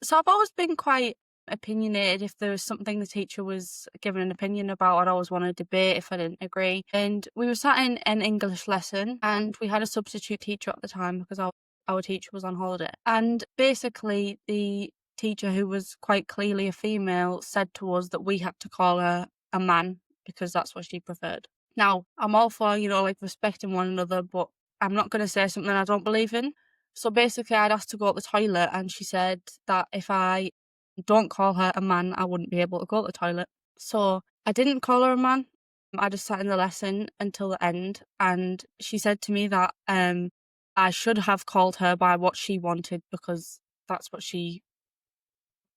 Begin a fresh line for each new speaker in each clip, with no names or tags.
So I've always been quite opinionated. If there was something the teacher was giving an opinion about, I'd always want to debate if I didn't agree. And we were sat in an English lesson, and we had a substitute teacher at the time because our teacher was on holiday. And basically, the teacher, who was quite clearly a female, said to us that we had to call her a man because that's what she preferred. Now, I'm all for, like respecting one another, but I'm not going to say something I don't believe in. So basically, I'd asked to go to the toilet, and she said that if I don't call her a man, I wouldn't be able to go to the toilet. So I didn't call her a man. I just sat in the lesson until the end, and she said to me that I should have called her by what she wanted because that's what she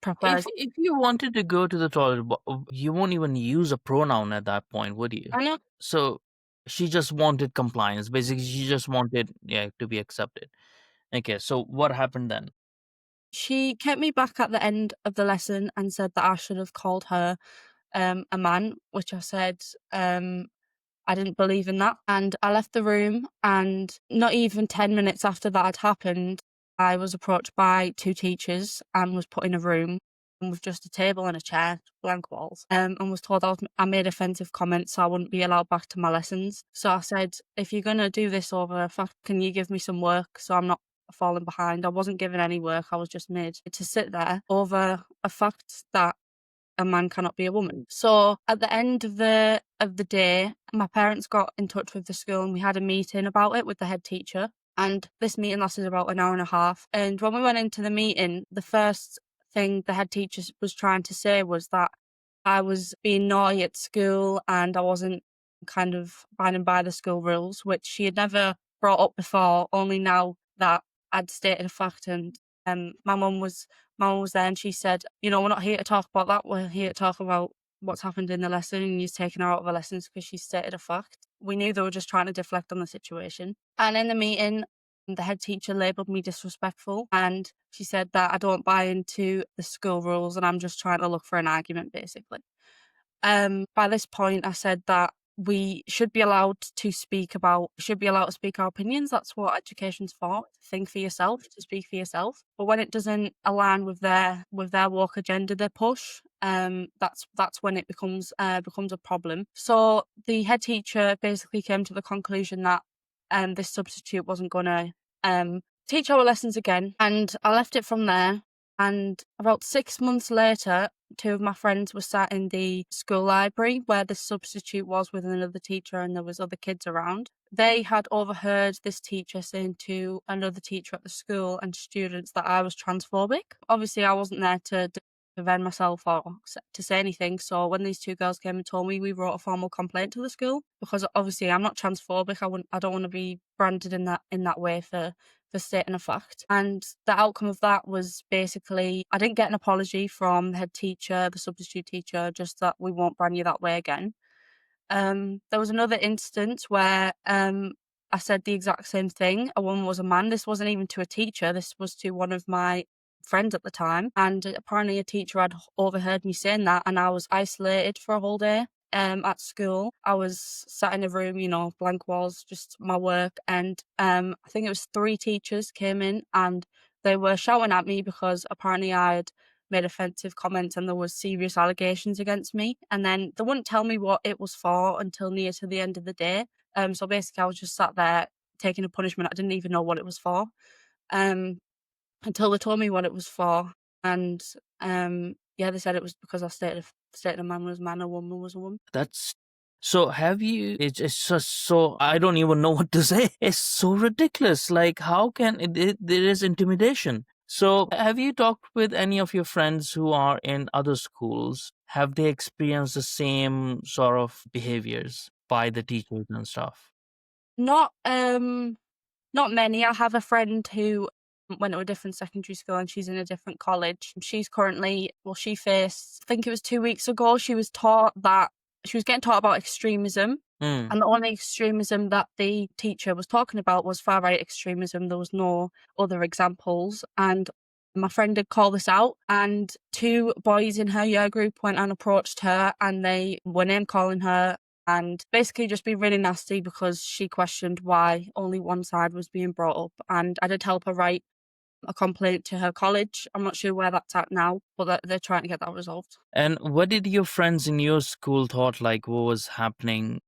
prefers.
If you wanted to go to the toilet, you won't even use a pronoun at that point, would you?
I know
So she just wanted compliance. Basically, she just wanted, yeah, to be accepted. Okay, so what happened then?
she kept me back at the end of the lesson and said that I should have called her a man, which I said I didn't believe in that. And I left the room, and not even 10 minutes after that had happened, I was approached by two teachers and was put in a room with just a table and a chair, blank walls, and was told I made offensive comments, so I wouldn't be allowed back to my lessons. So I said, if you're going to do this over a fact, can you give me some work so I'm not falling behind? I wasn't given any work. I was just made to sit there over a fact that a man cannot be a woman. So at the end of the day, my parents got in touch with the school, and we had a meeting about it with the head teacher. And this meeting lasted about an hour and a half. And when we went into the meeting, the first thing the head teacher was trying to say was that I was being naughty at school and I wasn't kind of abiding by the school rules, which she had never brought up before, only now that I'd stated a fact. And my mum was there, and she said, we're not here to talk about that. We're here to talk about what's happened in the lesson, and you're taking her out of the lessons because she stated a fact. We knew they were just trying to deflect on the situation. And in the meeting, the head teacher labelled me disrespectful, and she said that I don't buy into the school rules and I'm just trying to look for an argument, basically. By this point, I said that we should be allowed to speak our opinions. That's what education's for. To think for yourself, to speak for yourself. But when it doesn't align with their woke agenda they push, that's when it becomes a problem. So the head teacher basically came to the conclusion that this substitute wasn't gonna teach our lessons again, and I left it from there. And about 6 months later, two of my friends were sat in the school library where the substitute was with another teacher, and there was other kids around. They had overheard this teacher saying to another teacher at the school and students that I was transphobic. Obviously, I wasn't there to defend myself or to say anything. So when these two girls came and told me, we wrote a formal complaint to the school because obviously I'm not transphobic. I don't want to be branded in that way for stating a fact. And the outcome of that was basically I didn't get an apology from the head teacher, the substitute teacher, just that we won't brand you that way again. There was another instance where I said the exact same thing. A woman was a man. This wasn't even to a teacher. This was to one of my friends at the time. And apparently a teacher had overheard me saying that, and I was isolated for a whole day. At school, I was sat in a room, blank walls, just my work. And I think it was three teachers came in, and they were shouting at me because apparently I'd made offensive comments and there was serious allegations against me. And then they wouldn't tell me what it was for until near to the end of the day. So basically I was just sat there taking a punishment. I didn't even know what it was for. Um, until they told me what it was for. And yeah, they said it was because I stated a man was a man, a woman was a woman.
That's so. Have you? It's just so. I don't even know what to say. It's so ridiculous. Like, how can there is intimidation? So, have you talked with any of your friends who are in other schools? Have they experienced the same sort of behaviors by the teachers and stuff?
Not not many. I have a friend who went to a different secondary school and she's in a different college. She's currently, she faced, I think it was 2 weeks ago, she was getting taught about extremism.
Mm.
And the only extremism that the teacher was talking about was far right extremism. There was no other examples. And my friend did call this out, and two boys in her year group went and approached her, and they were name calling her and basically just be really nasty because she questioned why only one side was being brought up. And I did help her write a complaint to her college. I'm not sure where that's at now, but they're trying to get that resolved.
And what did your friends in your school thought, like what was happening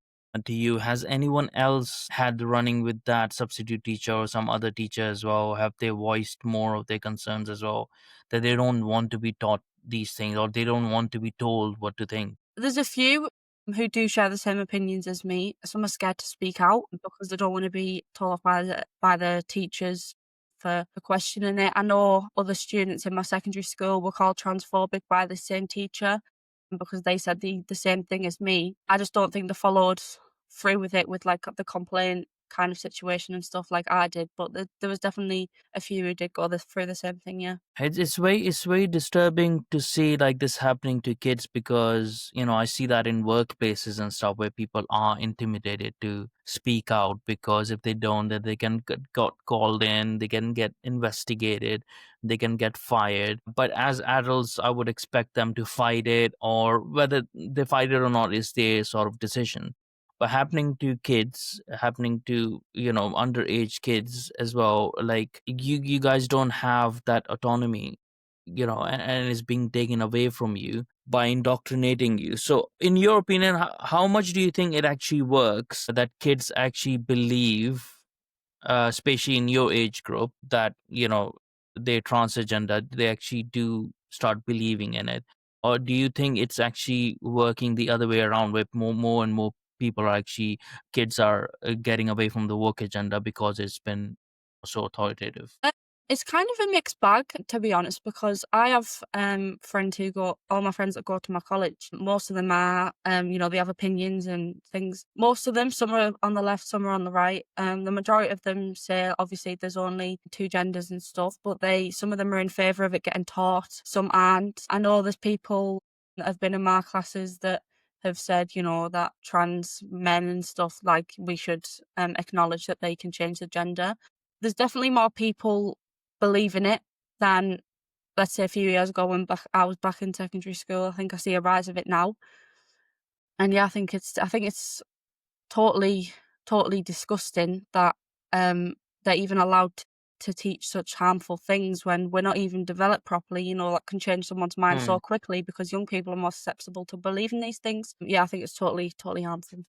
to you? Has anyone else had running with that substitute teacher or some other teacher as well? Have they voiced more of their concerns as well, that they don't want to be taught these things or they don't want to be told what to think?
There's a few who do share the same opinions as me. Some are scared to speak out because they don't want to be told off by the teachers for questioning it. I know other students in my secondary school were called transphobic by the same teacher because they said the same thing as me. I just don't think they followed through with it with like the complaint kind of situation and stuff like I did. But there was definitely a few who did go through the same thing. Yeah.
It's very disturbing to see like this happening to kids, because I see that in workplaces and stuff where people are intimidated to speak out, because if they don't, then they can get got called in, they can get investigated, they can get fired. But as adults, I would expect them to fight it, or whether they fight it or not is their sort of decision. But happening to kids, happening to underage kids as well, like you guys don't have that autonomy, and it's being taken away from you by indoctrinating you. So in your opinion, how much do you think it actually works that kids actually believe, especially in your age group, that they're transgender, they actually do start believing in it? Or do you think it's actually working the other way around, where more and more people are actually, kids are getting away from the work agenda because it's been so authoritative?
Uh, It's kind of a mixed bag, to be honest, because I have friends who go, all my friends that go to my college, most of them are, they have opinions and things. Most of them, some are on the left, some are on the right. The majority of them say, obviously, there's only two genders and stuff, but some of them are in favour of it getting taught, some aren't. I know there's people that have been in my classes that have said, that trans men and stuff, like we should acknowledge that they can change the gender. There's definitely more people believing it than, let's say, a few years ago when I was back in secondary school. I think I see a rise of it now. And yeah, I think it's totally, totally disgusting that they're even allowed to teach such harmful things when we're not even developed properly, that can change someone's mind so quickly because young people are more susceptible to believing these things. Yeah, I think it's totally, totally harmful.